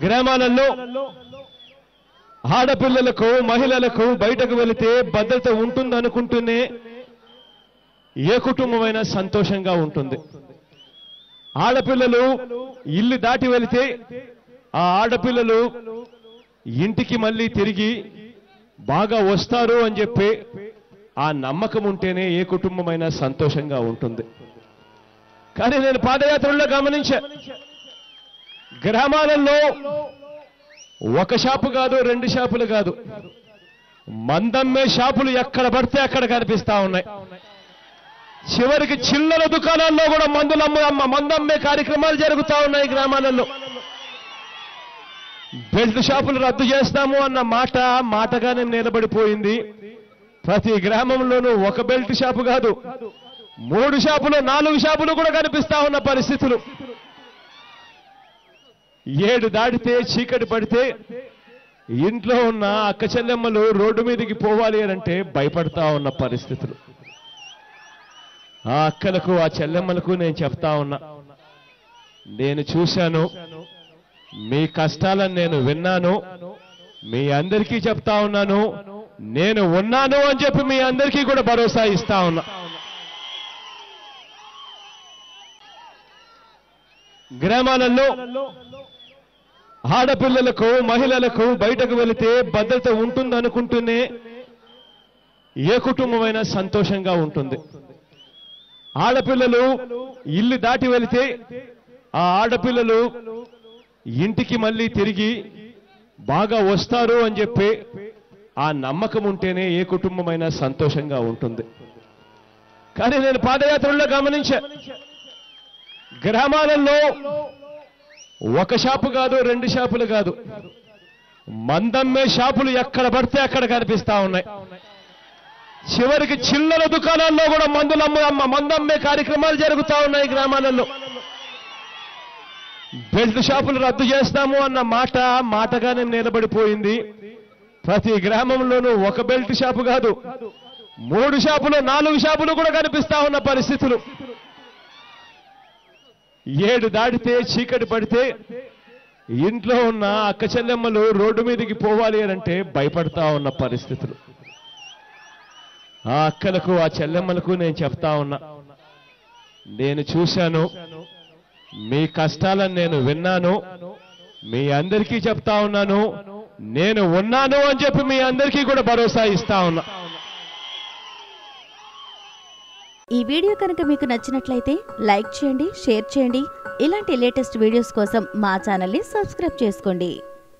గ్రామాలలో ఆడపిల్లలకు మహిళలకు బయటకు వెళితే భద్రత ఉంటుందనుకుంటూనే ఏ కుటుంబమైనా సంతోషంగా ఉంటుంది. ఆడపిల్లలు ఇల్లు దాటి వెళితే ఆ ఆడపిల్లలు ఇంటికి మళ్ళీ తిరిగి బాగా వస్తారు అని చెప్పి ఆ నమ్మకం ఉంటేనే ఏ కుటుంబమైనా సంతోషంగా ఉంటుంది. కానీ నేను పాదయాత్రలో గమనించా, గ్రామాలలో ఒక షాపు కాదు, రెండు షాపులు కాదు, మందమ్మే షాపులు ఎక్కడ పడితే అక్కడ కనిపిస్తా ఉన్నాయి. చివరికి చిల్లర దుకాణాల్లో కూడా మందమ్మే కార్యక్రమాలు జరుగుతూ ఉన్నాయి. గ్రామాలలో బెల్ట్ షాపులు రద్దు చేస్తాము అన్న మాటగానే నిలబడిపోయింది. ప్రతి గ్రామంలోనూ ఒక బెల్ట్ షాపు కాదు, 3 షాపులు 4 షాపులు కూడా కనిపిస్తా ఉన్న పరిస్థితులు. 7 దాటితే చీకటి పడితే ఇంట్లో ఉన్న అక్క చెల్లెమ్మలు రోడ్డు మీదకి పోవాలి అంటే భయపడతా ఉన్న పరిస్థితులు. ఆ అక్కలకు ఆ చెల్లెమ్మలకు నేను చెప్తా ఉన్నా, నేను చూశాను, మీ కష్టాలను నేను విన్నాను, మీ అందరికీ చెప్తా ఉన్నాను, నేను ఉన్నాను అని చెప్పి మీ అందరికీ కూడా భరోసా ఇస్తా ఉన్నా. గ్రామాలలో ఆడపిల్లలకు మహిళలకు బయటకు వెళితే భద్రత ఉంటుందనుకుంటూనే ఏ కుటుంబమైనా సంతోషంగా ఉంటుంది. ఆడపిల్లలు ఇల్లు దాటి వెళితే ఆ ఆడపిల్లలు ఇంటికి మళ్ళీ తిరిగి బాగా వస్తారు అని చెప్పి ఆ నమ్మకం ఉంటేనే ఏ కుటుంబమైనా సంతోషంగా ఉంటుంది. కానీ నేను పాదయాత్రలో గమనించా, గ్రామాలలో ఒక షాపు కాదు, 2 షాపులు కాదు, మందమ్మే షాపులు ఎక్కడ పడితే అక్కడ కనిపిస్తా ఉన్నాయి. చివరికి చిల్లర దుకాణాల్లో కూడా మందమ్మే కార్యక్రమాలు జరుగుతూ ఉన్నాయి. గ్రామాలలో బెల్ట్ షాపులు రద్దు చేస్తాము అన్న మాటగానే నిలబడిపోయింది. ప్రతి గ్రామంలోనూ ఒక బెల్ట్ షాపు కాదు, 3 షాపులు 4 షాపులు కూడా కనిపిస్తా ఉన్న పరిస్థితులు. 7 దాటితే చీకటి పడితే ఇంట్లో ఉన్న అక్క చెల్లెమ్మలు రోడ్డు మీదకి పోవాలి అంటే భయపడతా ఉన్న పరిస్థితులు. ఆ అక్కలకు ఆ చెల్లెమ్మలకు నేను చెప్తా ఉన్నా, నేను చూశాను, మీ కష్టాలను నేను విన్నాను, మీ అందరికీ చెప్తా ఉన్నాను, నేను ఉన్నాను అని చెప్పి మీ అందరికీ కూడా భరోసా ఇస్తా ఉన్నా. ఈ వీడియో కనుక మీకు నచ్చినట్లయితే లైక్ చేయండి, షేర్ చేయండి. ఇలాంటి లేటెస్ట్ వీడియోస్ కోసం మా ఛానల్ని సబ్స్క్రైబ్ చేసుకోండి.